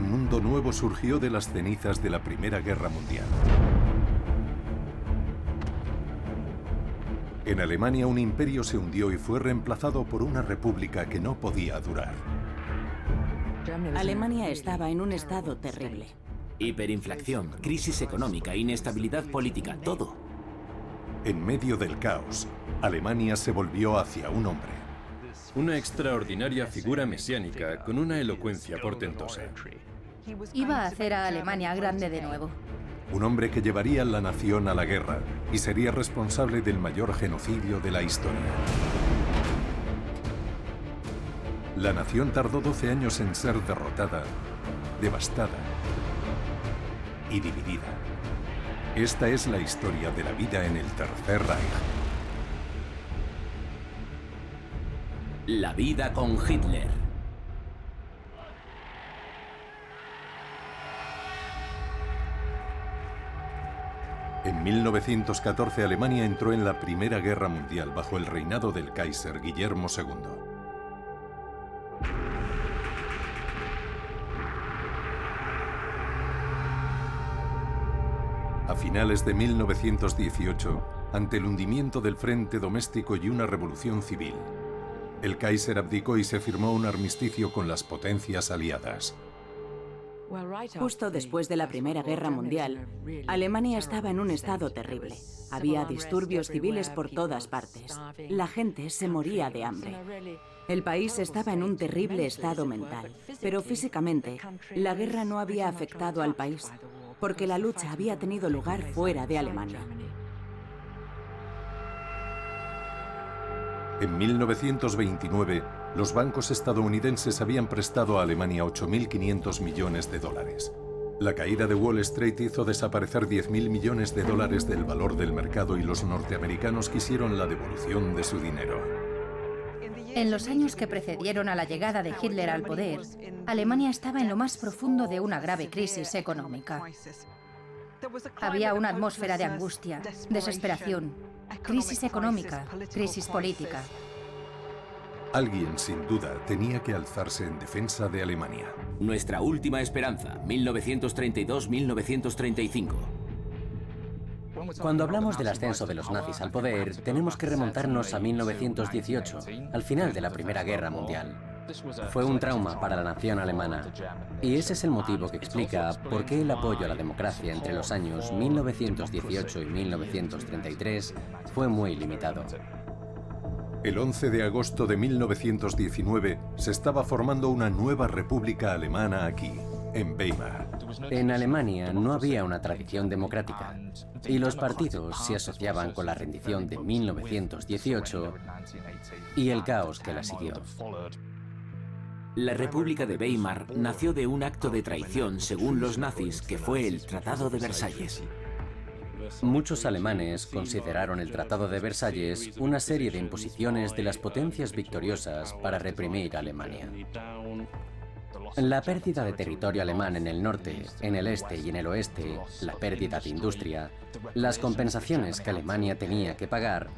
un mundo nuevo surgió de las cenizas de la Primera Guerra Mundial. En Alemania un imperio se hundió y fue reemplazado por una república que no podía durar. Alemania estaba en un estado terrible. Hiperinflación, crisis económica, inestabilidad política, todo. En medio del caos, Alemania se volvió hacia un hombre. Una extraordinaria figura mesiánica con una elocuencia portentosa. Iba a hacer a Alemania grande de nuevo. Un hombre que llevaría la nación a la guerra y sería responsable del mayor genocidio de la historia. La nación tardó 12 años en ser derrotada, devastada y dividida. Esta es la historia de la vida en el Tercer Reich. La vida con Hitler. En 1914 Alemania entró en la Primera Guerra Mundial bajo el reinado del Kaiser Guillermo II. A finales de 1918, ante el hundimiento del frente doméstico y una revolución civil, el Kaiser abdicó y se firmó un armisticio con las potencias aliadas. Justo después de la Primera Guerra Mundial, Alemania estaba en un estado terrible. Había disturbios civiles por todas partes. La gente se moría de hambre. El país estaba en un terrible estado mental, pero físicamente, la guerra no había afectado al país, porque la lucha había tenido lugar fuera de Alemania. En 1929, los bancos estadounidenses habían prestado a Alemania 8.500 millones de dólares. La caída de Wall Street hizo desaparecer 10.000 millones de dólares del valor del mercado y los norteamericanos quisieron la devolución de su dinero. En los años que precedieron a la llegada de Hitler al poder, Alemania estaba en lo más profundo de una grave crisis económica. Había una atmósfera de angustia, desesperación, crisis económica, crisis política. Alguien, sin duda, tenía que alzarse en defensa de Alemania. Nuestra última esperanza, 1932-1935. Cuando hablamos del ascenso de los nazis al poder, tenemos que remontarnos a 1918, al final de la Primera Guerra Mundial. Fue un trauma para la nación alemana, y ese es el motivo que explica por qué el apoyo a la democracia entre los años 1918 y 1933 fue muy limitado. El 11 de agosto de 1919 se estaba formando una nueva república alemana aquí, en Weimar. En Alemania no había una tradición democrática, y los partidos se asociaban con la rendición de 1918 y el caos que la siguió. La República de Weimar nació de un acto de traición según los nazis, que fue el Tratado de Versalles. Muchos alemanes consideraron el Tratado de Versalles una serie de imposiciones de las potencias victoriosas para reprimir a Alemania. La pérdida de territorio alemán en el norte, en el este y en el oeste, la pérdida de industria, las compensaciones que Alemania tenía que pagar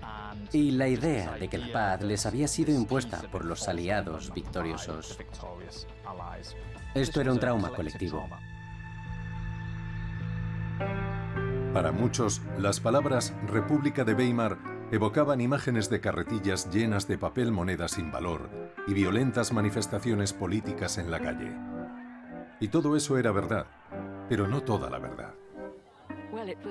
y la idea de que la paz les había sido impuesta por los aliados victoriosos. Esto era un trauma colectivo. Para muchos, las palabras República de Weimar evocaban imágenes de carretillas llenas de papel moneda sin valor y violentas manifestaciones políticas en la calle. Y todo eso era verdad, pero no toda la verdad.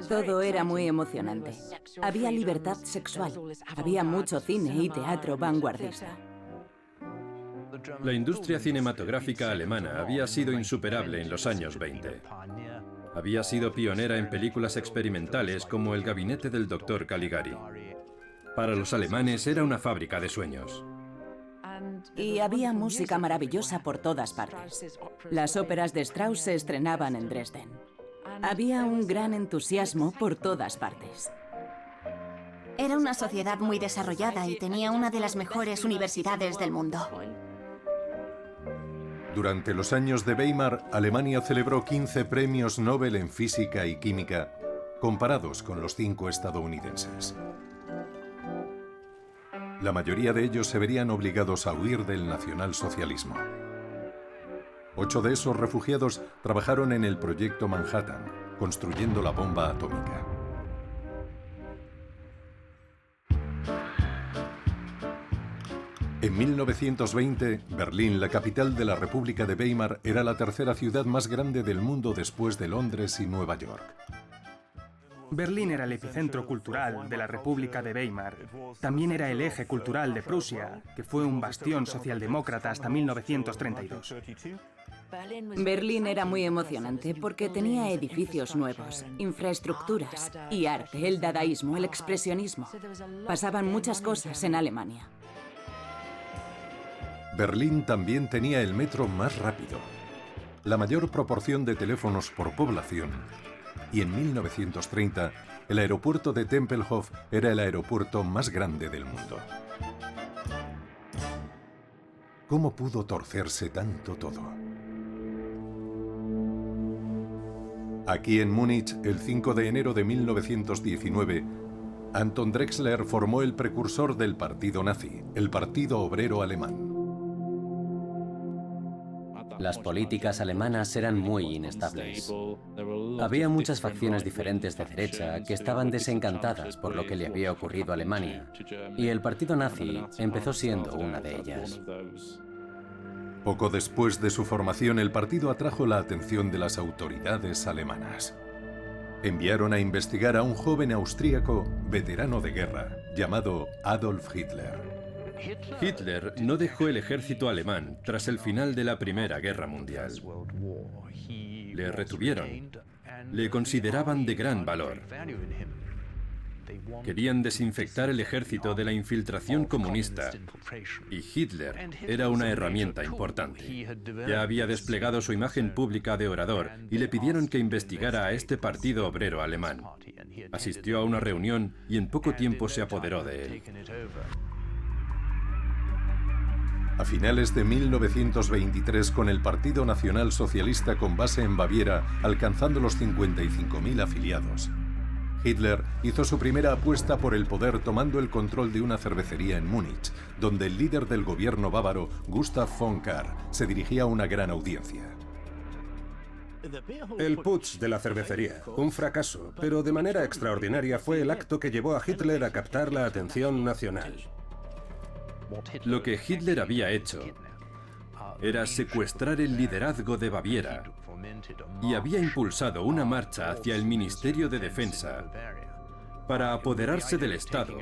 Todo era muy emocionante. Había libertad sexual, había mucho cine y teatro vanguardista. La industria cinematográfica alemana había sido insuperable en los años 20. Había sido pionera en películas experimentales como El gabinete del Dr. Caligari. Para los alemanes era una fábrica de sueños. Y había música maravillosa por todas partes. Las óperas de Strauss se estrenaban en Dresden. Había un gran entusiasmo por todas partes. Era una sociedad muy desarrollada y tenía una de las mejores universidades del mundo. Durante los años de Weimar, Alemania celebró 15 premios Nobel en física y química, comparados con los 5 estadounidenses. La mayoría de ellos se verían obligados a huir del nacionalsocialismo. 8 de esos refugiados trabajaron en el Proyecto Manhattan, construyendo la bomba atómica. En 1920, Berlín, la capital de la República de Weimar, era la tercera ciudad más grande del mundo después de Londres y Nueva York. Berlín era el epicentro cultural de la República de Weimar. También era el eje cultural de Prusia, que fue un bastión socialdemócrata hasta 1932. Berlín era muy emocionante porque tenía edificios nuevos, infraestructuras y arte, el dadaísmo, el expresionismo. Pasaban muchas cosas en Alemania. Berlín también tenía el metro más rápido, la mayor proporción de teléfonos por población, y en 1930 el aeropuerto de Tempelhof era el aeropuerto más grande del mundo. ¿Cómo pudo torcerse tanto todo? Aquí en Múnich, el 5 de enero de 1919, Anton Drexler formó el precursor del partido nazi, el Partido Obrero Alemán. Las políticas alemanas eran muy inestables. Había muchas facciones diferentes de derecha que estaban desencantadas por lo que le había ocurrido a Alemania, y el partido nazi empezó siendo una de ellas. Poco después de su formación, el partido atrajo la atención de las autoridades alemanas. Enviaron a investigar a un joven austríaco, veterano de guerra, llamado Adolf Hitler. Hitler no dejó el ejército alemán tras el final de la Primera Guerra Mundial. Le retuvieron. Le consideraban de gran valor. Querían desinfectar el ejército de la infiltración comunista, y Hitler era una herramienta importante. Ya había desplegado su imagen pública de orador y le pidieron que investigara a este partido obrero alemán. Asistió a una reunión y en poco tiempo se apoderó de él. A finales de 1923, con el Partido Nacional Socialista con base en Baviera alcanzando los 55.000 afiliados, Hitler hizo su primera apuesta por el poder tomando el control de una cervecería en Múnich, donde el líder del gobierno bávaro, Gustav von Kahr, se dirigía a una gran audiencia. El putsch de la cervecería, un fracaso, pero de manera extraordinaria fue el acto que llevó a Hitler a captar la atención nacional. Lo que Hitler había hecho era secuestrar el liderazgo de Baviera y había impulsado una marcha hacia el Ministerio de Defensa para apoderarse del Estado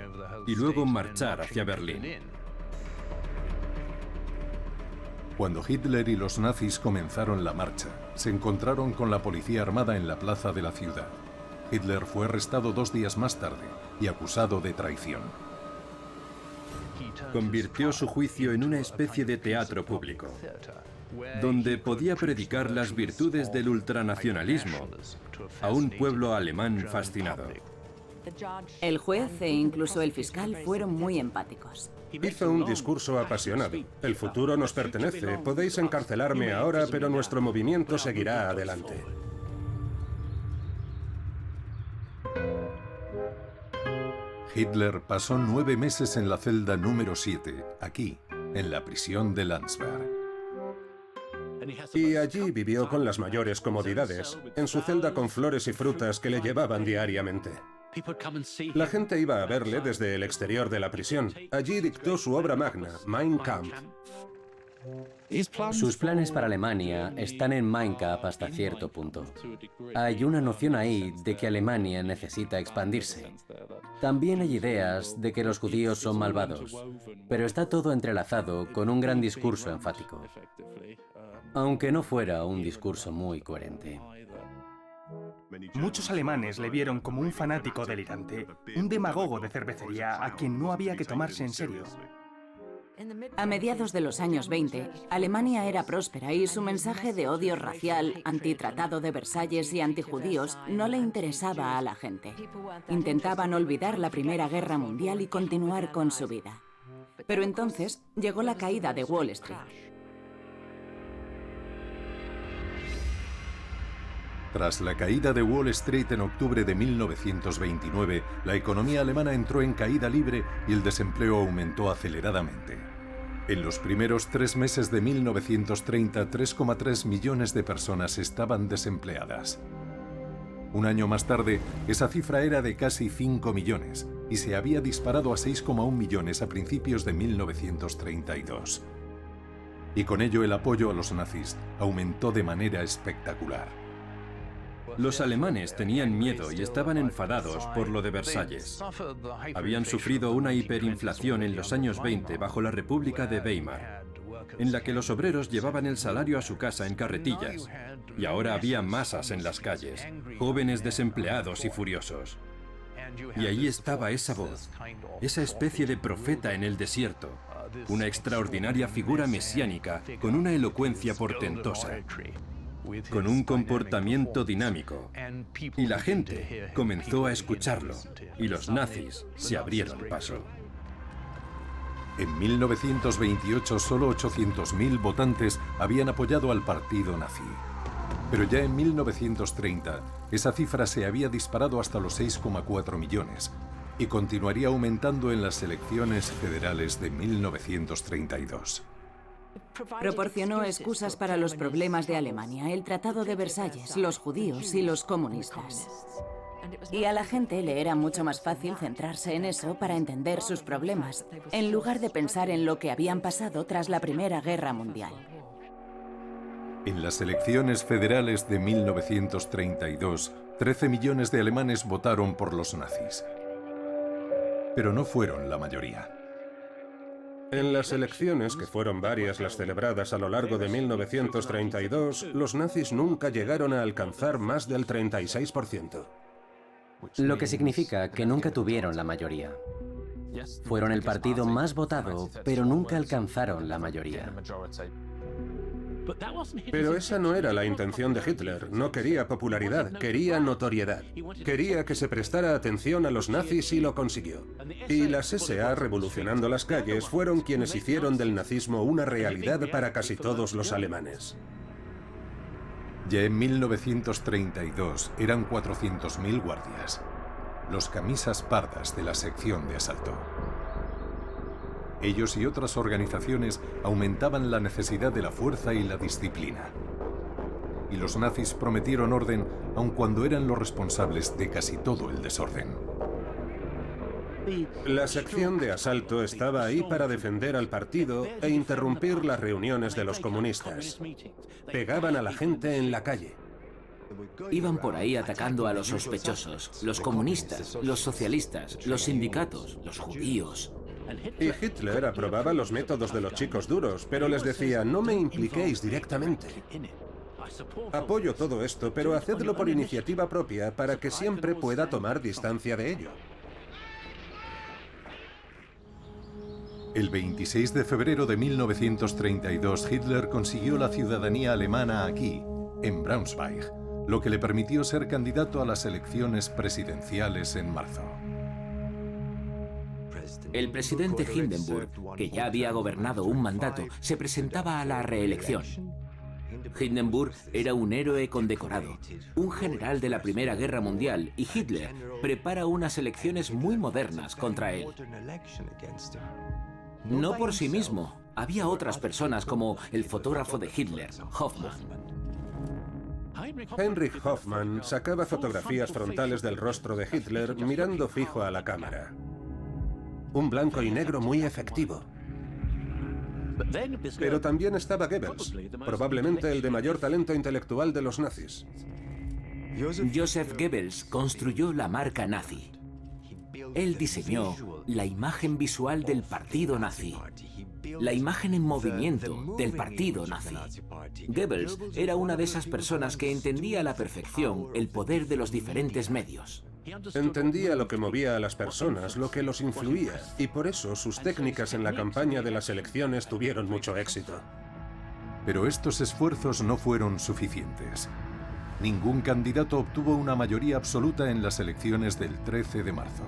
y luego marchar hacia Berlín. Cuando Hitler y los nazis comenzaron la marcha, se encontraron con la policía armada en la plaza de la ciudad. Hitler fue arrestado 2 días más tarde y acusado de traición. Convirtió su juicio en una especie de teatro público, donde podía predicar las virtudes del ultranacionalismo a un pueblo alemán fascinado. El juez e incluso el fiscal fueron muy empáticos. Hizo un discurso apasionado. El futuro nos pertenece. Podéis encarcelarme ahora, pero nuestro movimiento seguirá adelante. Hitler pasó 9 meses en la celda número 7, aquí, en la prisión de Landsberg. Y allí vivió con las mayores comodidades, en su celda con flores y frutas que le llevaban diariamente. La gente iba a verle desde el exterior de la prisión. Allí dictó su obra magna, Mein Kampf. Sus planes para Alemania están en Mein Kampf hasta cierto punto. Hay una noción ahí de que Alemania necesita expandirse. También hay ideas de que los judíos son malvados, pero está todo entrelazado con un gran discurso enfático, aunque no fuera un discurso muy coherente. Muchos alemanes le vieron como un fanático delirante, un demagogo de cervecería a quien no había que tomarse en serio. A mediados de los años 20, Alemania era próspera y su mensaje de odio racial, antitratado de Versalles y antijudíos no le interesaba a la gente. Intentaban olvidar la Primera Guerra Mundial y continuar con su vida. Pero entonces llegó la caída de Wall Street. Tras la caída de Wall Street en octubre de 1929, la economía alemana entró en caída libre y el desempleo aumentó aceleradamente. En los primeros 3 meses de 1930, 3,3 millones de personas estaban desempleadas. Un año más tarde, esa cifra era de casi 5 millones y se había disparado a 6,1 millones a principios de 1932. Y con ello el apoyo a los nazis aumentó de manera espectacular. Los alemanes tenían miedo y estaban enfadados por lo de Versalles. Habían sufrido una hiperinflación en los años 20 bajo la República de Weimar, en la que los obreros llevaban el salario a su casa en carretillas, y ahora había masas en las calles, jóvenes desempleados y furiosos. Y allí estaba esa voz, esa especie de profeta en el desierto, una extraordinaria figura mesiánica con una elocuencia portentosa, con un comportamiento dinámico. Y la gente comenzó a escucharlo, y los nazis se abrieron paso. En 1928 solo 800.000 votantes habían apoyado al partido nazi. Pero ya en 1930 esa cifra se había disparado hasta los 6,4 millones y continuaría aumentando en las elecciones federales de 1932. Proporcionó excusas para los problemas de Alemania, el Tratado de Versalles, los judíos y los comunistas. Y a la gente le era mucho más fácil centrarse en eso para entender sus problemas, en lugar de pensar en lo que habían pasado tras la Primera Guerra Mundial. En las elecciones federales de 1932, 13 millones de alemanes votaron por los nazis. Pero no fueron la mayoría. En las elecciones, que fueron varias las celebradas a lo largo de 1932, los nazis nunca llegaron a alcanzar más del 36%. Lo que significa que nunca tuvieron la mayoría. Fueron el partido más votado, pero nunca alcanzaron la mayoría. Pero esa no era la intención de Hitler. No quería popularidad, quería notoriedad. Quería que se prestara atención a los nazis y lo consiguió. Y las SA, revolucionando las calles, fueron quienes hicieron del nazismo una realidad para casi todos los alemanes. Ya en 1932 eran 400.000 guardias, los camisas pardas de la sección de asalto. Ellos y otras organizaciones aumentaban la necesidad de la fuerza y la disciplina. Y los nazis prometieron orden aun cuando eran los responsables de casi todo el desorden. La sección de asalto estaba ahí para defender al partido e interrumpir las reuniones de los comunistas. Pegaban a la gente en la calle. Iban por ahí atacando a los sospechosos, los comunistas, los socialistas, los sindicatos, los judíos. Y Hitler aprobaba los métodos de los chicos duros, pero les decía, no me impliquéis directamente. Apoyo todo esto, pero hacedlo por iniciativa propia para que siempre pueda tomar distancia de ello. El 26 de febrero de 1932, Hitler consiguió la ciudadanía alemana aquí, en Braunschweig, lo que le permitió ser candidato a las elecciones presidenciales en marzo. El presidente Hindenburg, que ya había gobernado un mandato, se presentaba a la reelección. Hindenburg era un héroe condecorado, un general de la Primera Guerra Mundial, y Hitler prepara unas elecciones muy modernas contra él. No por sí mismo, había otras personas como el fotógrafo de Hitler, Hoffmann. Heinrich Hoffmann sacaba fotografías frontales del rostro de Hitler mirando fijo a la cámara. Un blanco y negro muy efectivo. Pero también estaba Goebbels, probablemente el de mayor talento intelectual de los nazis. Joseph Goebbels construyó la marca nazi. Él diseñó la imagen visual del partido nazi, la imagen en movimiento del partido nazi. Goebbels era una de esas personas que entendía a la perfección el poder de los diferentes medios. Entendía lo que movía a las personas, lo que los influía, y por eso sus técnicas en la campaña de las elecciones tuvieron mucho éxito. Pero estos esfuerzos no fueron suficientes. Ningún candidato obtuvo una mayoría absoluta en las elecciones del 13 de marzo.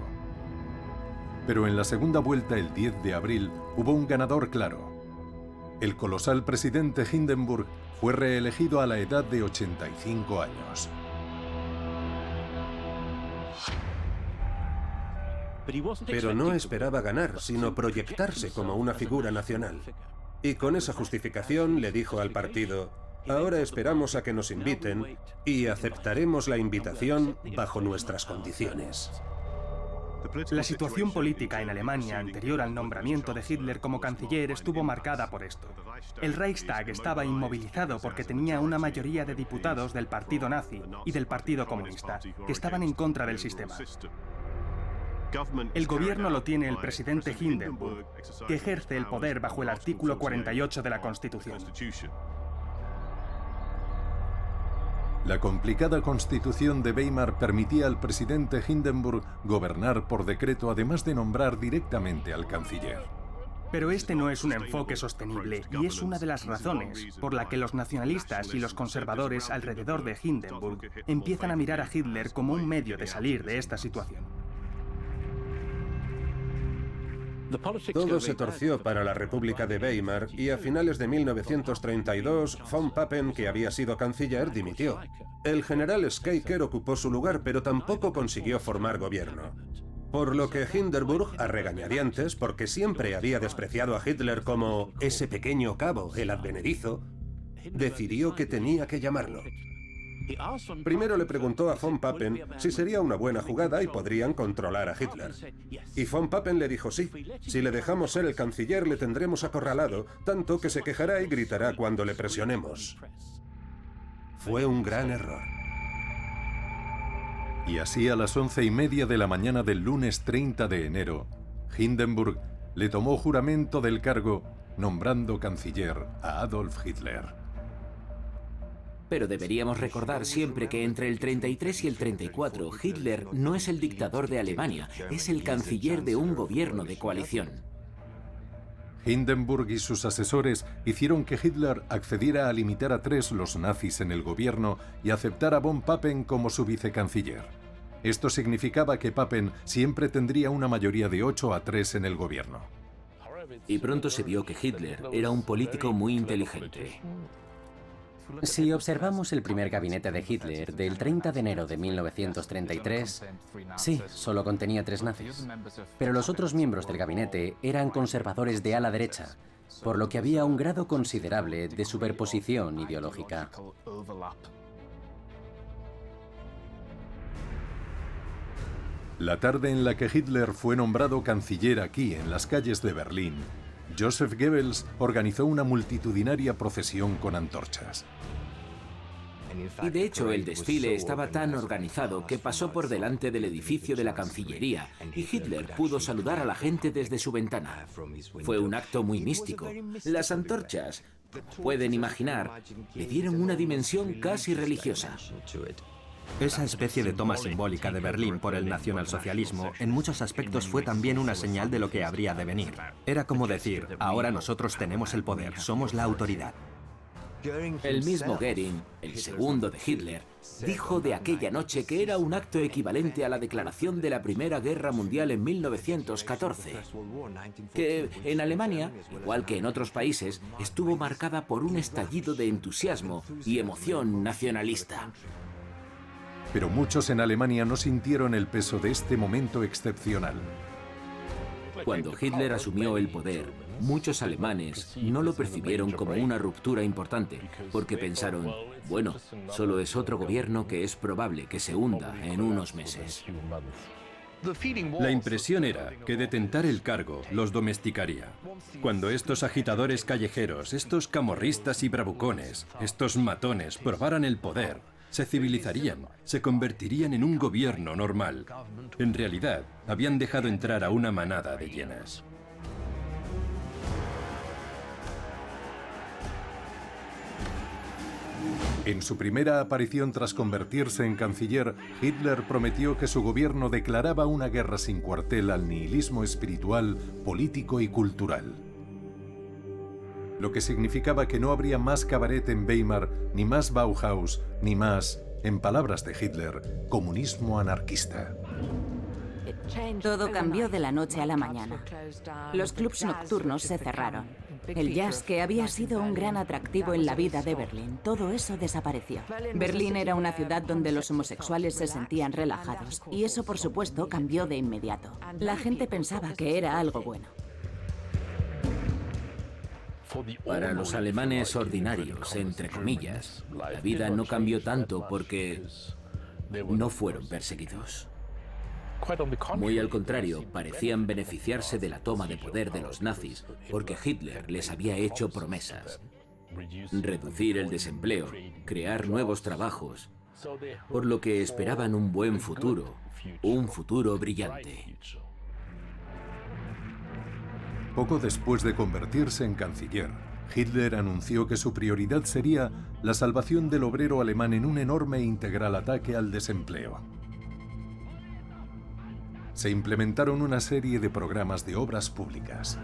Pero en la segunda vuelta, el 10 de abril, hubo un ganador claro. El colosal presidente Hindenburg fue reelegido a la edad de 85 años. Pero no esperaba ganar, sino proyectarse como una figura nacional. Y con esa justificación le dijo al partido: ahora esperamos a que nos inviten y aceptaremos la invitación bajo nuestras condiciones. La situación política en Alemania anterior al nombramiento de Hitler como canciller estuvo marcada por esto. El Reichstag estaba inmovilizado porque tenía una mayoría de diputados del partido nazi y del partido comunista, que estaban en contra del sistema. El gobierno lo tiene el presidente Hindenburg, que ejerce el poder bajo el artículo 48 de la Constitución. La complicada constitución de Weimar permitía al presidente Hindenburg gobernar por decreto, además de nombrar directamente al canciller. Pero este no es un enfoque sostenible y es una de las razones por la que los nacionalistas y los conservadores alrededor de Hindenburg empiezan a mirar a Hitler como un medio de salir de esta situación. Todo se torció para la República de Weimar y a finales de 1932, von Papen, que había sido canciller, dimitió. El general Schleicher ocupó su lugar, pero tampoco consiguió formar gobierno. Por lo que Hindenburg, a regañadientes, porque siempre había despreciado a Hitler como ese pequeño cabo, el advenedizo, decidió que tenía que llamarlo. Primero le preguntó a von Papen si sería una buena jugada y podrían controlar a Hitler. Y von Papen le dijo sí, si le dejamos ser el canciller le tendremos acorralado, tanto que se quejará y gritará cuando le presionemos. Fue un gran error. Y así a las 11:30 de la mañana del lunes 30 de enero, Hindenburg le tomó juramento del cargo, nombrando canciller a Adolf Hitler. Pero deberíamos recordar siempre que entre el 33 y el 34, Hitler no es el dictador de Alemania, es el canciller de un gobierno de coalición. Hindenburg y sus asesores hicieron que Hitler accediera a limitar a 3 los nazis en el gobierno y aceptar a von Papen como su vicecanciller. Esto significaba que Papen siempre tendría una mayoría de 8-3 en el gobierno. Y pronto se vio que Hitler era un político muy inteligente. Si observamos el primer gabinete de Hitler del 30 de enero de 1933, sí, solo contenía 3 nazis. Pero los otros miembros del gabinete eran conservadores de ala derecha, por lo que había un grado considerable de superposición ideológica. La tarde en la que Hitler fue nombrado canciller aquí, en las calles de Berlín, Joseph Goebbels organizó una multitudinaria procesión con antorchas. Y de hecho el desfile estaba tan organizado que pasó por delante del edificio de la Cancillería y Hitler pudo saludar a la gente desde su ventana. Fue un acto muy místico. Las antorchas, pueden imaginar, le dieron una dimensión casi religiosa. Esa especie de toma simbólica de Berlín por el nacionalsocialismo en muchos aspectos fue también una señal de lo que habría de venir. Era como decir, ahora nosotros tenemos el poder, somos la autoridad. El mismo Goering, el segundo de Hitler, dijo de aquella noche que era un acto equivalente a la declaración de la Primera Guerra Mundial en 1914, que en Alemania, igual que en otros países, estuvo marcada por un estallido de entusiasmo y emoción nacionalista. Pero muchos en Alemania no sintieron el peso de este momento excepcional. Cuando Hitler asumió el poder, muchos alemanes no lo percibieron como una ruptura importante, porque pensaron, bueno, solo es otro gobierno que es probable que se hunda en unos meses. La impresión era que de tentar el cargo los domesticaría. Cuando estos agitadores callejeros, estos camorristas y bravucones, estos matones probaran el poder, se civilizarían, se convertirían en un gobierno normal. En realidad, habían dejado entrar a una manada de hienas. En su primera aparición tras convertirse en canciller, Hitler prometió que su gobierno declaraba una guerra sin cuartel al nihilismo espiritual, político y cultural. Lo que significaba que no habría más cabaret en Weimar, ni más Bauhaus, ni más, en palabras de Hitler, comunismo anarquista. Todo cambió de la noche a la mañana. Los clubs nocturnos se cerraron. El jazz, que había sido un gran atractivo en la vida de Berlín, todo eso desapareció. Berlín era una ciudad donde los homosexuales se sentían relajados, y eso, por supuesto, cambió de inmediato. La gente pensaba que era algo bueno. Para los alemanes ordinarios, entre comillas, la vida no cambió tanto porque no fueron perseguidos. Muy al contrario, parecían beneficiarse de la toma de poder de los nazis porque Hitler les había hecho promesas. Reducir el desempleo, crear nuevos trabajos, por lo que esperaban un buen futuro, un futuro brillante. Poco después de convertirse en canciller, Hitler anunció que su prioridad sería la salvación del obrero alemán en un enorme e integral ataque al desempleo. Se implementaron una serie de programas de obras públicas.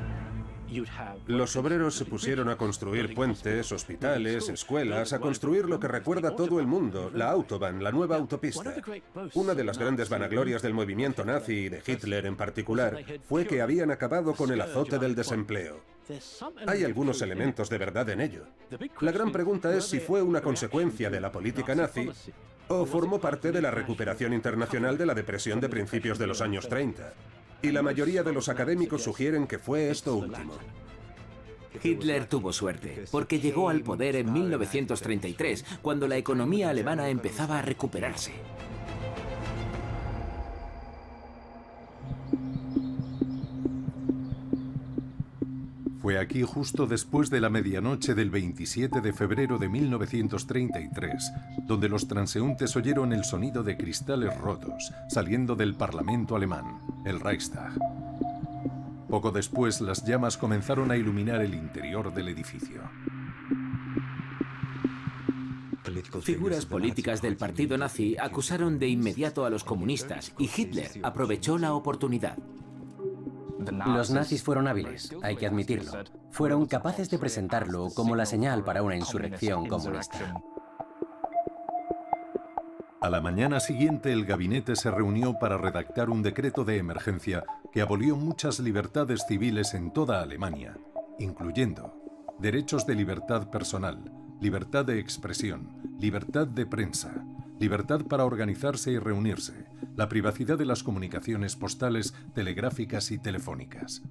Los obreros se pusieron a construir puentes, hospitales, escuelas, a construir lo que recuerda a todo el mundo, la Autobahn, la nueva autopista. Una de las grandes vanaglorias del movimiento nazi y de Hitler en particular fue que habían acabado con el azote del desempleo. Hay algunos elementos de verdad en ello. La gran pregunta es si fue una consecuencia de la política nazi o formó parte de la recuperación internacional de la depresión de principios de los años 30. Y la mayoría de los académicos sugieren que fue esto último. Hitler tuvo suerte, porque llegó al poder en 1933, cuando la economía alemana empezaba a recuperarse. Fue aquí justo después de la medianoche del 27 de febrero de 1933, donde los transeúntes oyeron el sonido de cristales rotos saliendo del Parlamento alemán, el Reichstag. Poco después, las llamas comenzaron a iluminar el interior del edificio. Figuras políticas del partido nazi acusaron de inmediato a los comunistas y Hitler aprovechó la oportunidad. Los nazis fueron hábiles, hay que admitirlo. Fueron capaces de presentarlo como la señal para una insurrección comunista. A la mañana siguiente, el gabinete se reunió para redactar un decreto de emergencia que abolió muchas libertades civiles en toda Alemania, incluyendo derechos de libertad personal, libertad de expresión, libertad de prensa, libertad para organizarse y reunirse, la privacidad de las comunicaciones postales, telegráficas y telefónicas.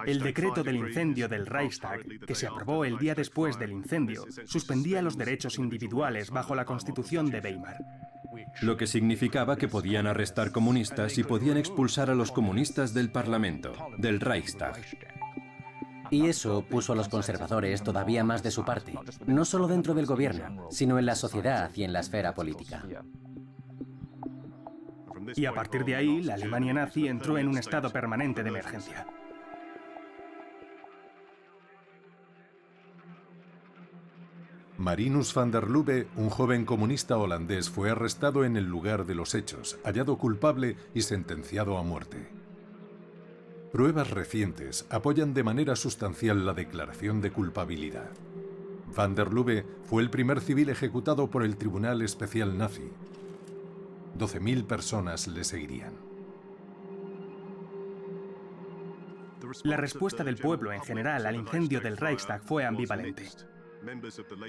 El decreto del incendio del Reichstag, que se aprobó el día después del incendio, suspendía los derechos individuales bajo la Constitución de Weimar. Lo que significaba que podían arrestar comunistas y podían expulsar a los comunistas del Parlamento, del Reichstag. Y eso puso a los conservadores todavía más de su parte, no solo dentro del gobierno, sino en la sociedad y en la esfera política. Y a partir de ahí, la Alemania nazi entró en un estado permanente de emergencia. Marinus van der Lubbe, un joven comunista holandés, fue arrestado en el lugar de los hechos, hallado culpable y sentenciado a muerte. Pruebas recientes apoyan de manera sustancial la declaración de culpabilidad. Van der Lubbe fue el primer civil ejecutado por el Tribunal Especial Nazi. 12.000 personas le seguirían. La respuesta del pueblo en general al incendio del Reichstag fue ambivalente.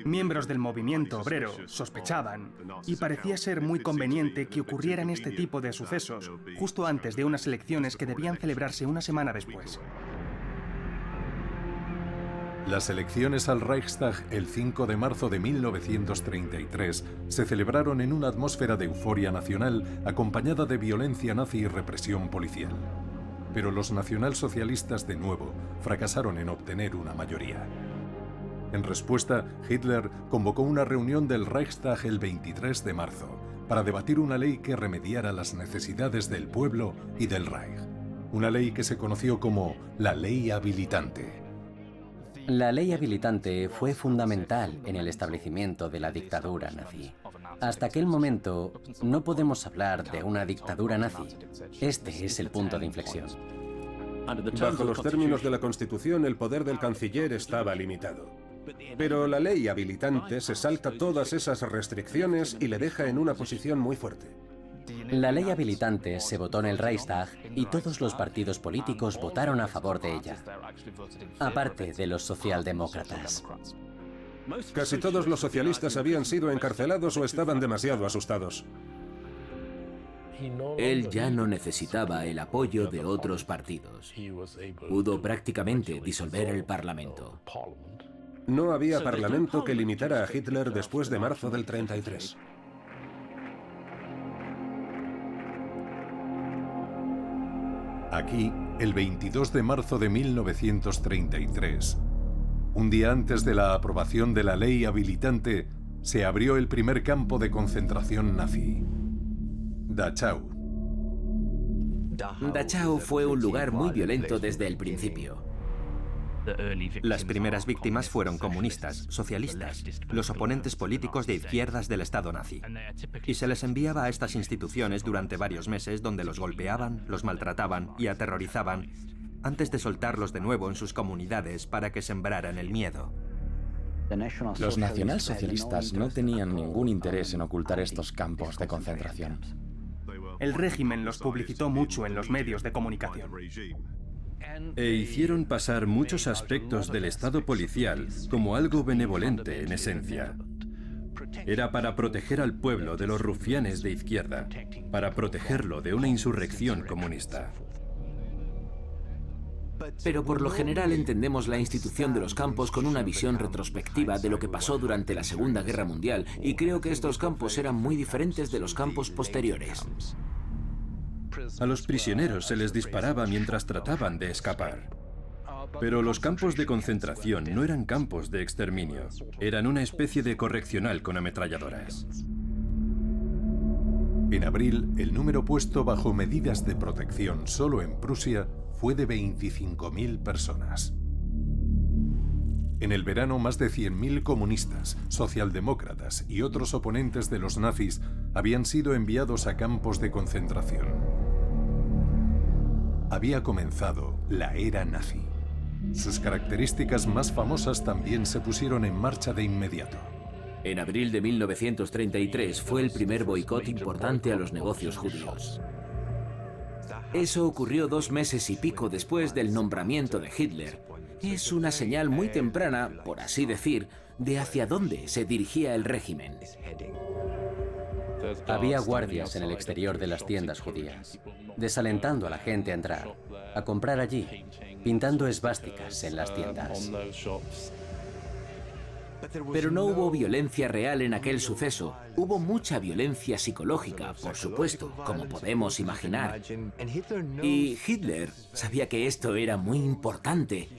Miembros del movimiento obrero sospechaban, y parecía ser muy conveniente que ocurrieran este tipo de sucesos justo antes de unas elecciones que debían celebrarse una semana después. Las elecciones al Reichstag el 5 de marzo de 1933 se celebraron en una atmósfera de euforia nacional acompañada de violencia nazi y represión policial. Pero los nacionalsocialistas de nuevo fracasaron en obtener una mayoría. En respuesta, Hitler convocó una reunión del Reichstag el 23 de marzo para debatir una ley que remediara las necesidades del pueblo y del Reich. Una ley que se conoció como la Ley Habilitante. La ley habilitante fue fundamental en el establecimiento de la dictadura nazi. Hasta aquel momento, no podemos hablar de una dictadura nazi. Este es el punto de inflexión. Bajo los términos de la Constitución, el poder del canciller estaba limitado. Pero la ley habilitante se salta todas esas restricciones y le deja en una posición muy fuerte. La ley habilitante se votó en el Reichstag y todos los partidos políticos votaron a favor de ella, aparte de los socialdemócratas. Casi todos los socialistas habían sido encarcelados o estaban demasiado asustados. Él ya no necesitaba el apoyo de otros partidos. Pudo prácticamente disolver el Parlamento. No había parlamento que limitara a Hitler después de marzo del 33. Aquí, el 22 de marzo de 1933, un día antes de la aprobación de la ley habilitante, se abrió el primer campo de concentración nazi, Dachau. Dachau fue un lugar muy violento desde el principio. Las primeras víctimas fueron comunistas, socialistas, los oponentes políticos de izquierdas del Estado nazi. Y se les enviaba a estas instituciones durante varios meses donde los golpeaban, los maltrataban y aterrorizaban antes de soltarlos de nuevo en sus comunidades para que sembraran el miedo. Los nacionalsocialistas no tenían ningún interés en ocultar estos campos de concentración. El régimen los publicitó mucho en los medios de comunicación. E hicieron pasar muchos aspectos del Estado policial como algo benevolente en esencia. Era para proteger al pueblo de los rufianes de izquierda, para protegerlo de una insurrección comunista. Pero por lo general entendemos la institución de los campos con una visión retrospectiva de lo que pasó durante la Segunda Guerra Mundial, y creo que estos campos eran muy diferentes de los campos posteriores. A los prisioneros se les disparaba mientras trataban de escapar. Pero los campos de concentración no eran campos de exterminio, eran una especie de correccional con ametralladoras. En abril, el número puesto bajo medidas de protección solo en Prusia fue de 25.000 personas. En el verano, más de 100.000 comunistas, socialdemócratas y otros oponentes de los nazis habían sido enviados a campos de concentración. Había comenzado la era nazi. Sus características más famosas también se pusieron en marcha de inmediato. En abril de 1933 fue el primer boicot importante a los negocios judíos. Eso ocurrió 2 meses y pico después del nombramiento de Hitler. Es una señal muy temprana, por así decir, de hacia dónde se dirigía el régimen. Había guardias en el exterior de las tiendas judías, desalentando a la gente a entrar, a comprar allí, pintando esvásticas en las tiendas. Pero no hubo violencia real en aquel suceso. Hubo mucha violencia psicológica, por supuesto, como podemos imaginar. Y Hitler sabía que esto era muy importante.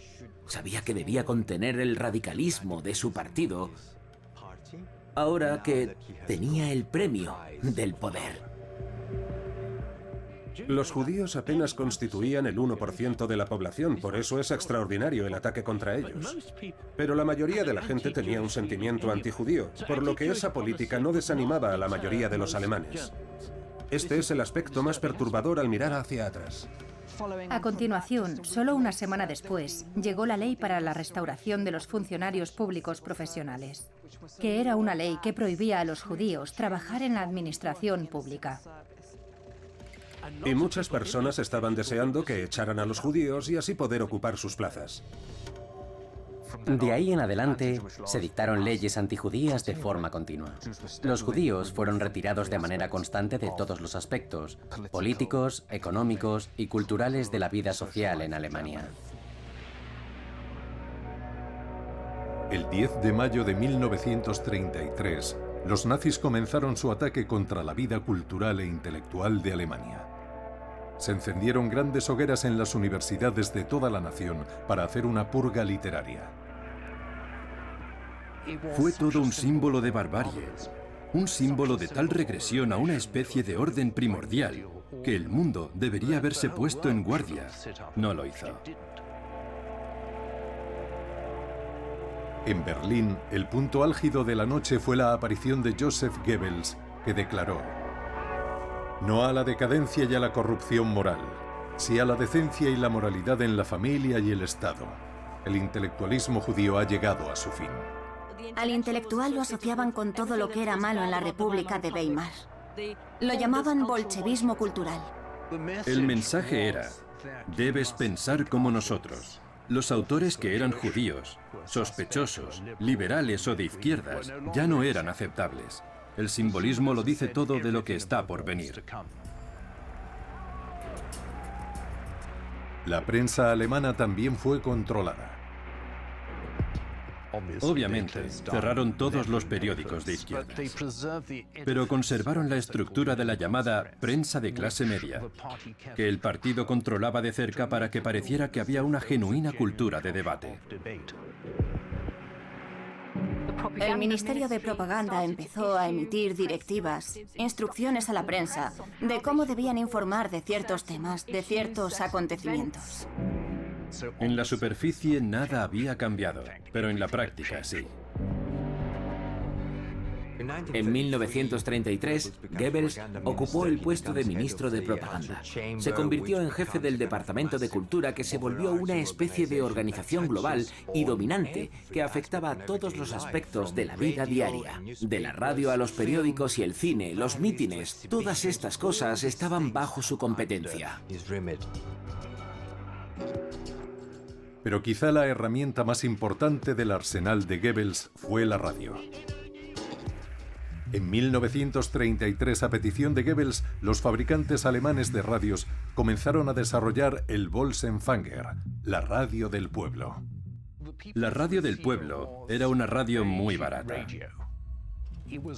Sabía que debía contener el radicalismo de su partido, ahora que tenía el premio del poder. Los judíos apenas constituían el 1% de la población, por eso es extraordinario el ataque contra ellos. Pero la mayoría de la gente tenía un sentimiento antijudío, por lo que esa política no desanimaba a la mayoría de los alemanes. Este es el aspecto más perturbador al mirar hacia atrás. A continuación, solo una semana después, llegó la ley para la restauración de los funcionarios públicos profesionales, que era una ley que prohibía a los judíos trabajar en la administración pública. Y muchas personas estaban deseando que echaran a los judíos y así poder ocupar sus plazas. De ahí en adelante, se dictaron leyes antijudías de forma continua. Los judíos fueron retirados de manera constante de todos los aspectos políticos, económicos y culturales de la vida social en Alemania. El 10 de mayo de 1933, los nazis comenzaron su ataque contra la vida cultural e intelectual de Alemania. Se encendieron grandes hogueras en las universidades de toda la nación para hacer una purga literaria. Fue todo un símbolo de barbarie, un símbolo de tal regresión a una especie de orden primordial que el mundo debería haberse puesto en guardia. No lo hizo. En Berlín, el punto álgido de la noche fue la aparición de Joseph Goebbels, que declaró: "No a la decadencia y a la corrupción moral, sí a la decencia y la moralidad en la familia y el Estado. El intelectualismo judío ha llegado a su fin". Al intelectual lo asociaban con todo lo que era malo en la República de Weimar. Lo llamaban bolchevismo cultural. El mensaje era: debes pensar como nosotros. Los autores que eran judíos, sospechosos, liberales o de izquierdas ya no eran aceptables. El simbolismo lo dice todo de lo que está por venir. La prensa alemana también fue controlada. Obviamente, cerraron todos los periódicos de izquierdas, pero conservaron la estructura de la llamada prensa de clase media, que el partido controlaba de cerca para que pareciera que había una genuina cultura de debate. El Ministerio de Propaganda empezó a emitir directivas, instrucciones a la prensa, de cómo debían informar de ciertos temas, de ciertos acontecimientos. En la superficie nada había cambiado, pero en la práctica sí. En 1933, Goebbels ocupó el puesto de ministro de propaganda. Se convirtió en jefe del Departamento de Cultura, que se volvió una especie de organización global y dominante que afectaba a todos los aspectos de la vida diaria. De la radio a los periódicos y el cine, los mítines, todas estas cosas estaban bajo su competencia. Pero quizá la herramienta más importante del arsenal de Goebbels fue la radio. En 1933, a petición de Goebbels, los fabricantes alemanes de radios comenzaron a desarrollar el Volksempfänger, la radio del pueblo. La radio del pueblo era una radio muy barata.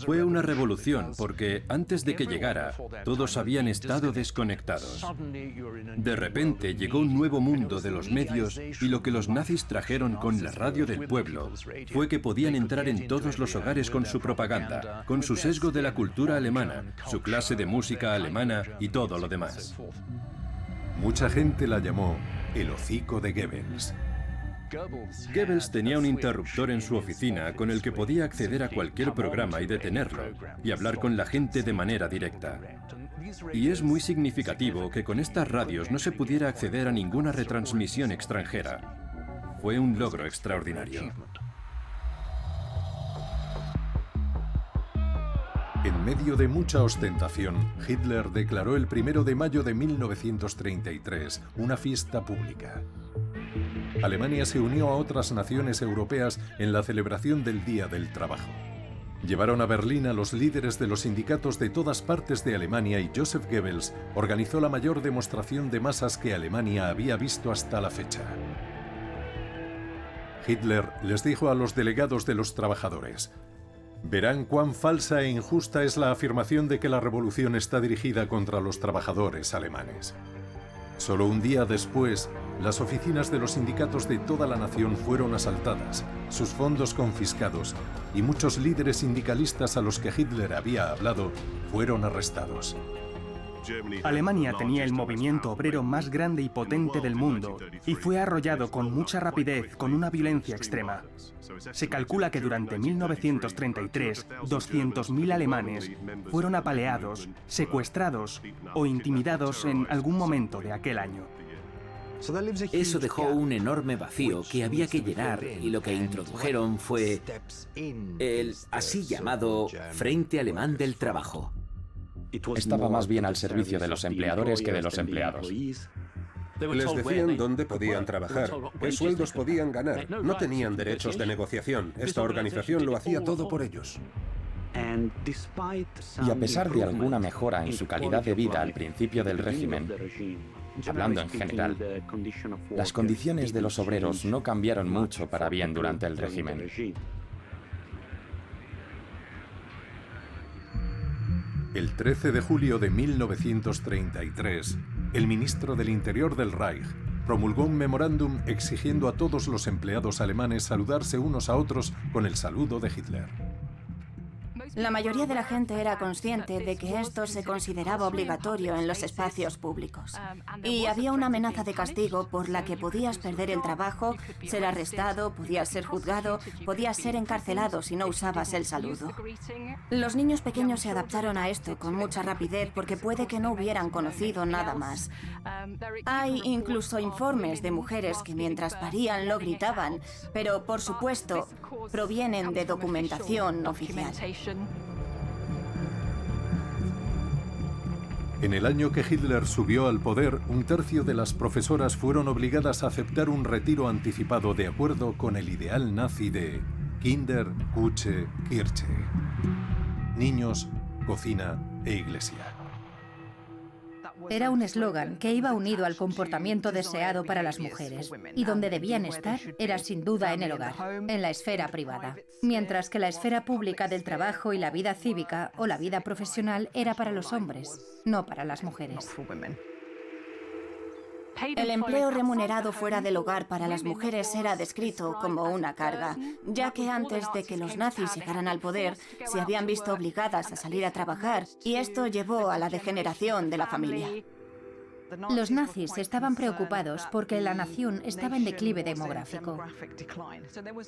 Fue una revolución porque antes de que llegara, todos habían estado desconectados. De repente llegó un nuevo mundo de los medios y lo que los nazis trajeron con la radio del pueblo fue que podían entrar en todos los hogares con su propaganda, con su sesgo de la cultura alemana, su clase de música alemana y todo lo demás. Mucha gente la llamó el hocico de Goebbels. Goebbels tenía un interruptor en su oficina con el que podía acceder a cualquier programa y detenerlo, y hablar con la gente de manera directa. Y es muy significativo que con estas radios no se pudiera acceder a ninguna retransmisión extranjera. Fue un logro extraordinario. En medio de mucha ostentación, Hitler declaró el 1 de mayo de 1933 una fiesta pública. Alemania se unió a otras naciones europeas en la celebración del Día del Trabajo. Llevaron a Berlín a los líderes de los sindicatos de todas partes de Alemania y Joseph Goebbels organizó la mayor demostración de masas que Alemania había visto hasta la fecha. Hitler les dijo a los delegados de los trabajadores: verán cuán falsa e injusta es la afirmación de que la revolución está dirigida contra los trabajadores alemanes. Solo un día después, las oficinas de los sindicatos de toda la nación fueron asaltadas, sus fondos confiscados y muchos líderes sindicalistas a los que Hitler había hablado fueron arrestados. Alemania tenía el movimiento obrero más grande y potente del mundo y fue arrollado con mucha rapidez, con una violencia extrema. Se calcula que durante 1933, 200.000 alemanes fueron apaleados, secuestrados o intimidados en algún momento de aquel año. Eso dejó un enorme vacío que había que llenar y lo que introdujeron fue el así llamado Frente Alemán del Trabajo. Estaba más bien al servicio de los empleadores que de los empleados. Les decían dónde podían trabajar, qué sueldos podían ganar. No tenían derechos de negociación. Esta organización lo hacía todo por ellos. Y a pesar de alguna mejora en su calidad de vida al principio del régimen, hablando en general, las condiciones de los obreros no cambiaron mucho para bien durante el régimen. El 13 de julio de 1933, el ministro del Interior del Reich promulgó un memorándum exigiendo a todos los empleados alemanes saludarse unos a otros con el saludo de Hitler. La mayoría de la gente era consciente de que esto se consideraba obligatorio en los espacios públicos. Y había una amenaza de castigo por la que podías perder el trabajo, ser arrestado, podías ser juzgado, podías ser encarcelado si no usabas el saludo. Los niños pequeños se adaptaron a esto con mucha rapidez porque puede que no hubieran conocido nada más. Hay incluso informes de mujeres que mientras parían lo gritaban, pero por supuesto provienen de documentación oficial. En el año que Hitler subió al poder, un tercio de las profesoras fueron obligadas a aceptar un retiro anticipado de acuerdo con el ideal nazi de Kinder, Küche, Kirche. Niños, cocina e iglesia. Era un eslogan que iba unido al comportamiento deseado para las mujeres, y donde debían estar era sin duda en el hogar, en la esfera privada, mientras que la esfera pública del trabajo y la vida cívica o la vida profesional era para los hombres, no para las mujeres. El empleo remunerado fuera del hogar para las mujeres era descrito como una carga, ya que antes de que los nazis llegaran al poder, se habían visto obligadas a salir a trabajar, y esto llevó a la degeneración de la familia. Los nazis estaban preocupados porque la nación estaba en declive demográfico,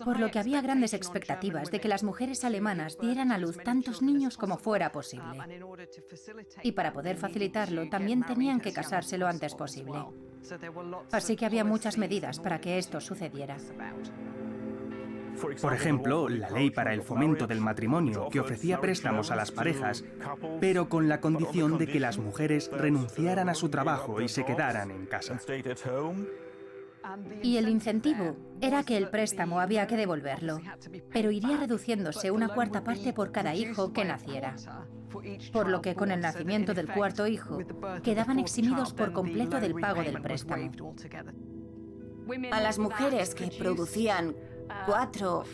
por lo que había grandes expectativas de que las mujeres alemanas dieran a luz tantos niños como fuera posible. Y para poder facilitarlo, también tenían que casarse lo antes posible. Así que había muchas medidas para que esto sucediera. Por ejemplo, la ley para el fomento del matrimonio, que ofrecía préstamos a las parejas, pero con la condición de que las mujeres renunciaran a su trabajo y se quedaran en casa. Y el incentivo era que el préstamo había que devolverlo, pero iría reduciéndose una cuarta parte por cada hijo que naciera. Por lo que con el nacimiento del cuarto hijo, quedaban eximidos por completo del pago del préstamo. A las mujeres que producían 4,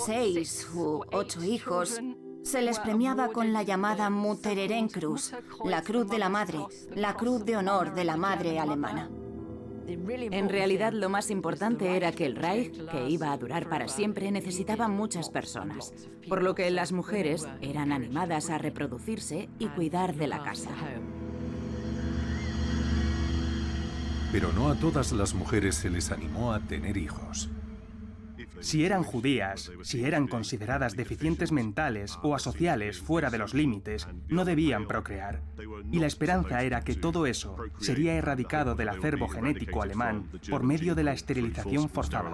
6 u 8 hijos, se les premiaba con la llamada Muttererenkruz, la cruz de la madre, la cruz de honor de la madre alemana. En realidad, lo más importante era que el Reich, que iba a durar para siempre, necesitaba muchas personas, por lo que las mujeres eran animadas a reproducirse y cuidar de la casa. Pero no a todas las mujeres se les animó a tener hijos. Si eran judías, si eran consideradas deficientes mentales o asociales fuera de los límites, no debían procrear. Y la esperanza era que todo eso sería erradicado del acervo genético alemán por medio de la esterilización forzada.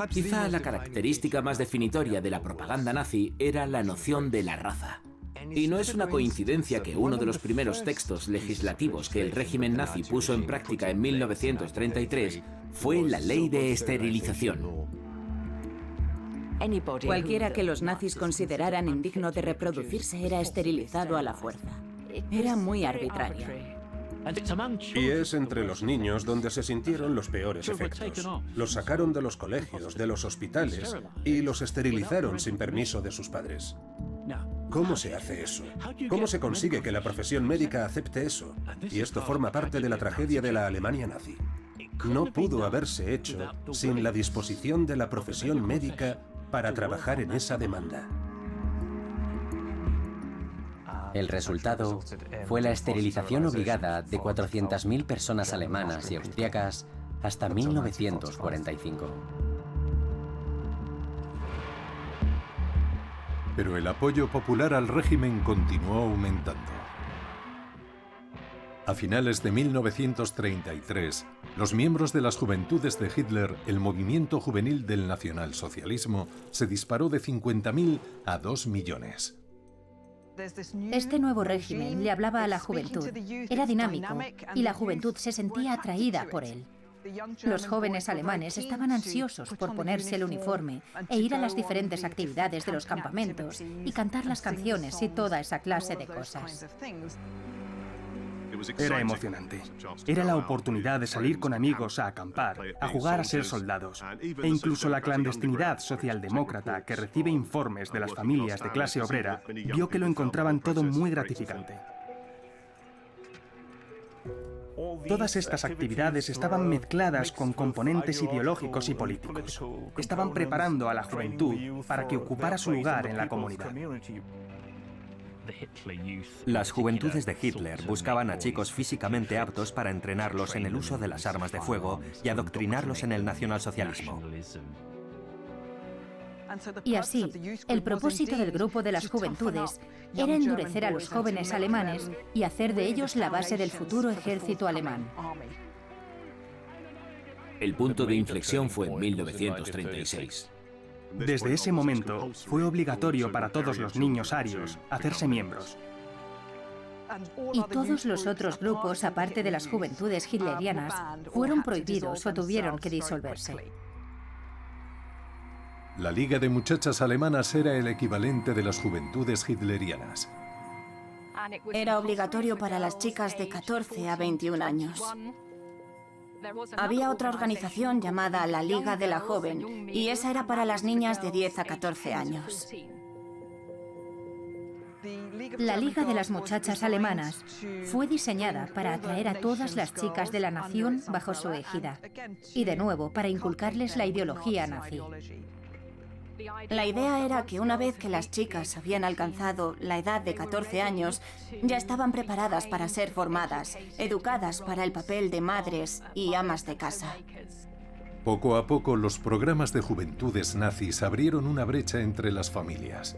Quizá la característica más definitoria de la propaganda nazi era la noción de la raza. Y no es una coincidencia que uno de los primeros textos legislativos que el régimen nazi puso en práctica en 1933 fue la ley de esterilización. Cualquiera que los nazis consideraran indigno de reproducirse era esterilizado a la fuerza. Era muy arbitrario. Y es entre los niños donde se sintieron los peores efectos. Los sacaron de los colegios, de los hospitales y los esterilizaron sin permiso de sus padres. ¿Cómo se hace eso? ¿Cómo se consigue que la profesión médica acepte eso? Y esto forma parte de la tragedia de la Alemania nazi. No pudo haberse hecho sin la disposición de la profesión médica para trabajar en esa demanda. El resultado fue la esterilización obligada de 400.000 personas alemanas y austríacas hasta 1945. Pero el apoyo popular al régimen continuó aumentando. A finales de 1933, los miembros de las juventudes de Hitler, el movimiento juvenil del nacionalsocialismo, se disparó de 50.000 a 2 millones. Este nuevo régimen le hablaba a la juventud, era dinámico y la juventud se sentía atraída por él. Los jóvenes alemanes estaban ansiosos por ponerse el uniforme e ir a las diferentes actividades de los campamentos y cantar las canciones y toda esa clase de cosas. Era emocionante. Era la oportunidad de salir con amigos a acampar, a jugar a ser soldados. E incluso la clandestinidad socialdemócrata que recibe informes de las familias de clase obrera vio que lo encontraban todo muy gratificante. Todas estas actividades estaban mezcladas con componentes ideológicos y políticos. Estaban preparando a la juventud para que ocupara su lugar en la comunidad. Las juventudes de Hitler buscaban a chicos físicamente aptos para entrenarlos en el uso de las armas de fuego y adoctrinarlos en el nacionalsocialismo. Y así, el propósito del grupo de las juventudes era endurecer a los jóvenes alemanes y hacer de ellos la base del futuro ejército alemán. El punto de inflexión fue en 1936. Desde ese momento, fue obligatorio para todos los niños arios hacerse miembros. Y todos los otros grupos, aparte de las juventudes hitlerianas, fueron prohibidos o tuvieron que disolverse. La Liga de Muchachas Alemanas era el equivalente de las juventudes hitlerianas. Era obligatorio para las chicas de 14 a 21 años. Había otra organización llamada la Liga de la Joven, y esa era para las niñas de 10 a 14 años. La Liga de las Muchachas Alemanas fue diseñada para atraer a todas las chicas de la nación bajo su égida, y de nuevo para inculcarles la ideología nazi. La idea era que una vez que las chicas habían alcanzado la edad de 14 años, ya estaban preparadas para ser formadas, educadas para el papel de madres y amas de casa. Poco a poco, los programas de juventudes nazis abrieron una brecha entre las familias.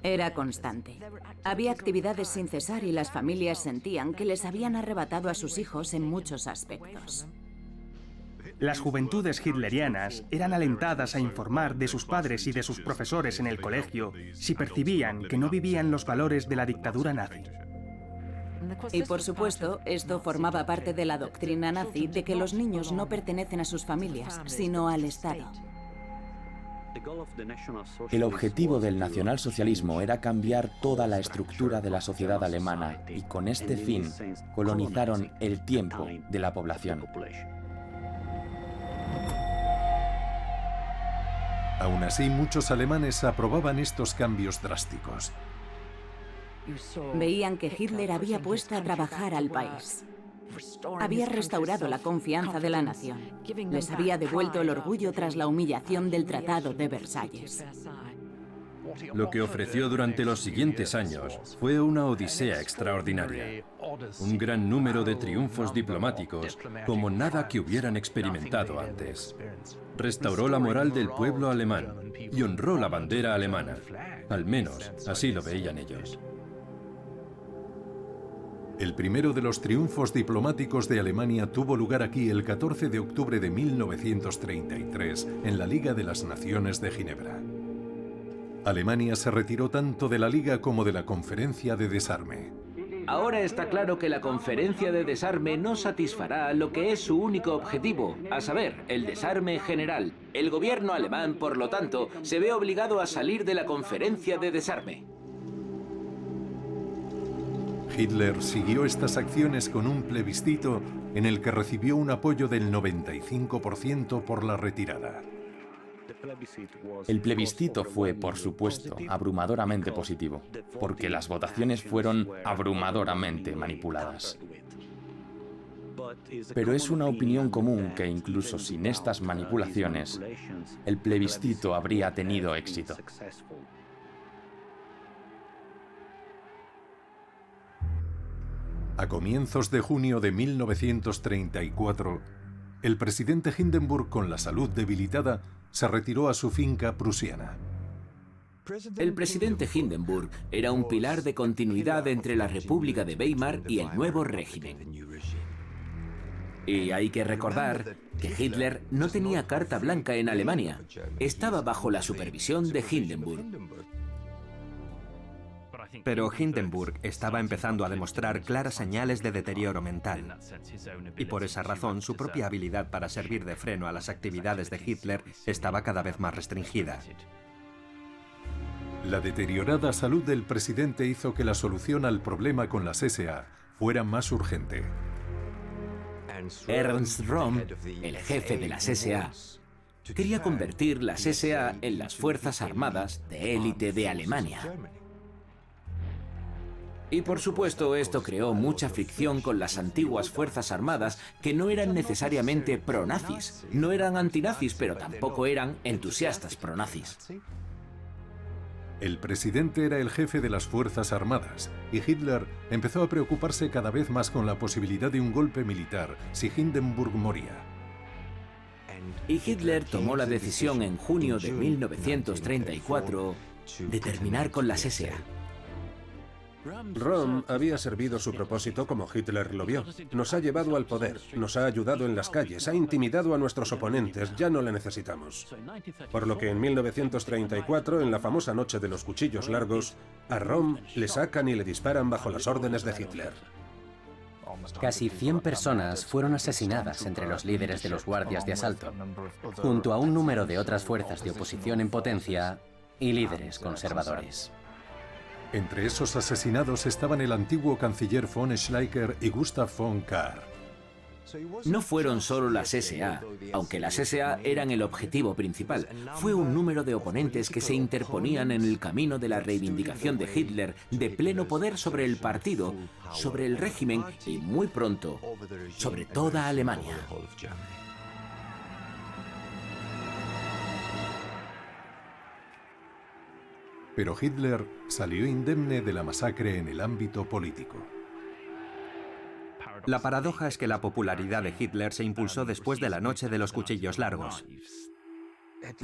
Era constante. Había actividades sin cesar y las familias sentían que les habían arrebatado a sus hijos en muchos aspectos. Las juventudes hitlerianas eran alentadas a informar de sus padres y de sus profesores en el colegio si percibían que no vivían los valores de la dictadura nazi. Y por supuesto, esto formaba parte de la doctrina nazi de que los niños no pertenecen a sus familias, sino al Estado. El objetivo del nacionalsocialismo era cambiar toda la estructura de la sociedad alemana y con este fin colonizaron el tiempo de la población. Aún así, muchos alemanes aprobaban estos cambios drásticos. Veían que Hitler había puesto a trabajar al país. Había restaurado la confianza de la nación. Les había devuelto el orgullo tras la humillación del Tratado de Versalles. Lo que ofreció durante los siguientes años fue una odisea extraordinaria. Un gran número de triunfos diplomáticos, como nada que hubieran experimentado antes. Restauró la moral del pueblo alemán y honró la bandera alemana. Al menos, así lo veían ellos. El primero de los triunfos diplomáticos de Alemania tuvo lugar aquí el 14 de octubre de 1933, en la Liga de las Naciones de Ginebra. Alemania se retiró tanto de la Liga como de la Conferencia de Desarme. Ahora está claro que la Conferencia de Desarme no satisfará lo que es su único objetivo, a saber, el desarme general. El gobierno alemán, por lo tanto, se ve obligado a salir de la Conferencia de Desarme. Hitler siguió estas acciones con un plebiscito en el que recibió un apoyo del 95% por la retirada. El plebiscito fue, por supuesto, abrumadoramente positivo, porque las votaciones fueron abrumadoramente manipuladas. Pero es una opinión común que incluso sin estas manipulaciones, el plebiscito habría tenido éxito. A comienzos de junio de 1934, el presidente Hindenburg, con la salud debilitada, se retiró a su finca prusiana. El presidente Hindenburg era un pilar de continuidad entre la República de Weimar y el nuevo régimen. Y hay que recordar que Hitler no tenía carta blanca en Alemania. Estaba bajo la supervisión de Hindenburg. Pero Hindenburg estaba empezando a demostrar claras señales de deterioro mental. Y por esa razón, su propia habilidad para servir de freno a las actividades de Hitler estaba cada vez más restringida. La deteriorada salud del presidente hizo que la solución al problema con las SA fuera más urgente. Ernst Röhm, el jefe de las SA, quería convertir las SA en las fuerzas armadas de élite de Alemania. Y por supuesto esto creó mucha fricción con las antiguas fuerzas armadas que no eran necesariamente pro-nazis, no eran antinazis, pero tampoco eran entusiastas pro-nazis. El presidente era el jefe de las fuerzas armadas y Hitler empezó a preocuparse cada vez más con la posibilidad de un golpe militar si Hindenburg moría. Y Hitler tomó la decisión en junio de 1934 de terminar con las SA. Rom había servido su propósito como Hitler lo vio. Nos ha llevado al poder, nos ha ayudado en las calles, ha intimidado a nuestros oponentes, ya no le necesitamos. Por lo que en 1934, en la famosa noche de los cuchillos largos, a Rom le sacan y le disparan bajo las órdenes de Hitler. Casi 100 personas fueron asesinadas entre los líderes de los guardias de asalto, junto a un número de otras fuerzas de oposición en potencia y líderes conservadores. Entre esos asesinados estaban el antiguo canciller von Schleicher y Gustav von Kahr. No fueron solo las SA, aunque las SA eran el objetivo principal. Fue un número de oponentes que se interponían en el camino de la reivindicación de Hitler de pleno poder sobre el partido, sobre el régimen y, muy pronto, sobre toda Alemania. Pero Hitler salió indemne de la masacre en el ámbito político. La paradoja es que la popularidad de Hitler se impulsó después de la noche de los cuchillos largos.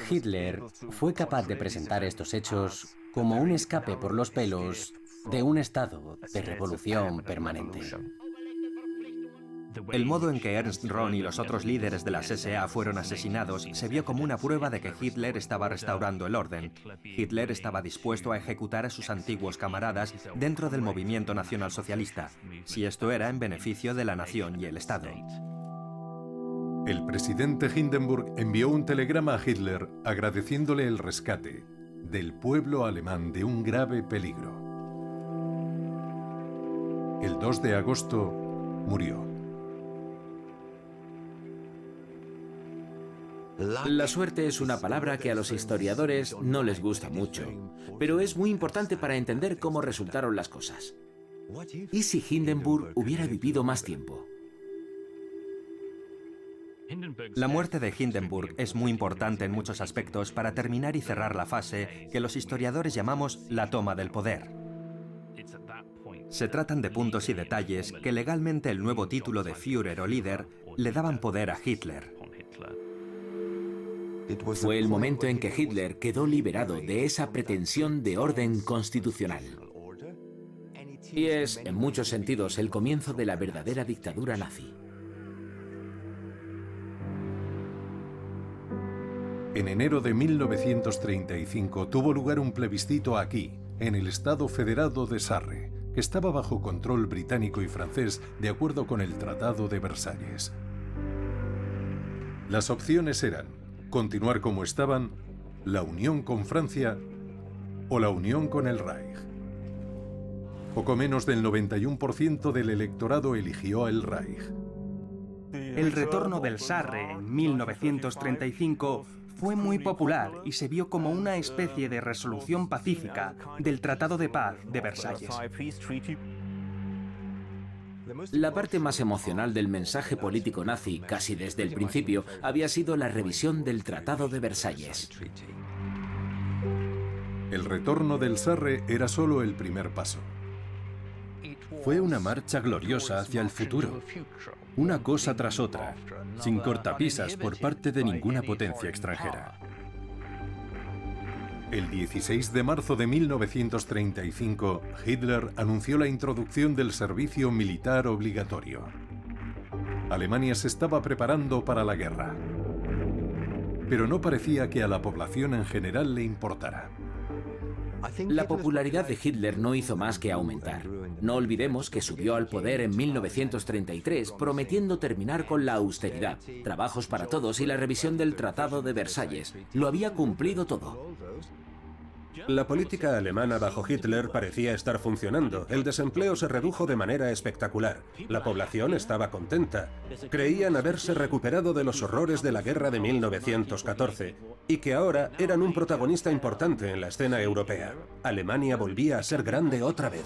Hitler fue capaz de presentar estos hechos como un escape por los pelos de un estado de revolución permanente. El modo en que Ernst Röhm y los otros líderes de las SA fueron asesinados se vio como una prueba de que Hitler estaba restaurando el orden. Hitler estaba dispuesto a ejecutar a sus antiguos camaradas dentro del movimiento nacionalsocialista, si esto era en beneficio de la nación y el Estado. El presidente Hindenburg envió un telegrama a Hitler agradeciéndole el rescate del pueblo alemán de un grave peligro. El 2 de agosto murió. La suerte es una palabra que a los historiadores no les gusta mucho, pero es muy importante para entender cómo resultaron las cosas. ¿Y si Hindenburg hubiera vivido más tiempo? La muerte de Hindenburg es muy importante en muchos aspectos para terminar y cerrar la fase que los historiadores llamamos la toma del poder. Se tratan de puntos y detalles que legalmente el nuevo título de Führer o líder le daban poder a Hitler. Fue el momento en que Hitler quedó liberado de esa pretensión de orden constitucional. Y es, en muchos sentidos, el comienzo de la verdadera dictadura nazi. En enero de 1935 tuvo lugar un plebiscito aquí, en el Estado Federado de Sarre, que estaba bajo control británico y francés de acuerdo con el Tratado de Versalles. Las opciones eran continuar como estaban, la unión con Francia o la unión con el Reich. Poco menos del 91% del electorado eligió el Reich. El retorno del Sarre en 1935 fue muy popular y se vio como una especie de resolución pacífica del Tratado de Paz de Versalles. La parte más emocional del mensaje político nazi, casi desde el principio, había sido la revisión del Tratado de Versalles. El retorno del Sarre era solo el primer paso. Fue una marcha gloriosa hacia el futuro, una cosa tras otra, sin cortapisas por parte de ninguna potencia extranjera. El 16 de marzo de 1935, Hitler anunció la introducción del servicio militar obligatorio. Alemania se estaba preparando para la guerra, pero no parecía que a la población en general le importara. La popularidad de Hitler no hizo más que aumentar. No olvidemos que subió al poder en 1933 prometiendo terminar con la austeridad, trabajos para todos y la revisión del Tratado de Versalles. Lo había cumplido todo. La política alemana bajo Hitler parecía estar funcionando. El desempleo se redujo de manera espectacular. La población estaba contenta. Creían haberse recuperado de los horrores de la guerra de 1914 y que ahora eran un protagonista importante en la escena europea. Alemania volvía a ser grande otra vez.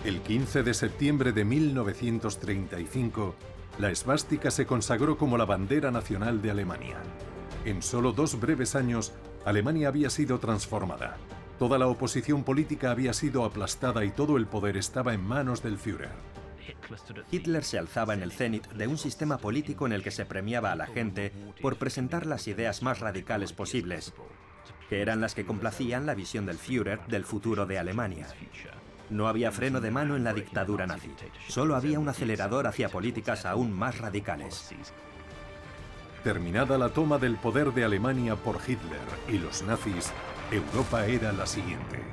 El 15 de septiembre de 1935, la esvástica se consagró como la bandera nacional de Alemania. En solo 2 breves años, Alemania había sido transformada. Toda la oposición política había sido aplastada y todo el poder estaba en manos del Führer. Hitler se alzaba en el cenit de un sistema político en el que se premiaba a la gente por presentar las ideas más radicales posibles, que eran las que complacían la visión del Führer del futuro de Alemania. No había freno de mano en la dictadura nazi. Solo había un acelerador hacia políticas aún más radicales. Terminada la toma del poder de Alemania por Hitler y los nazis, Europa era la siguiente.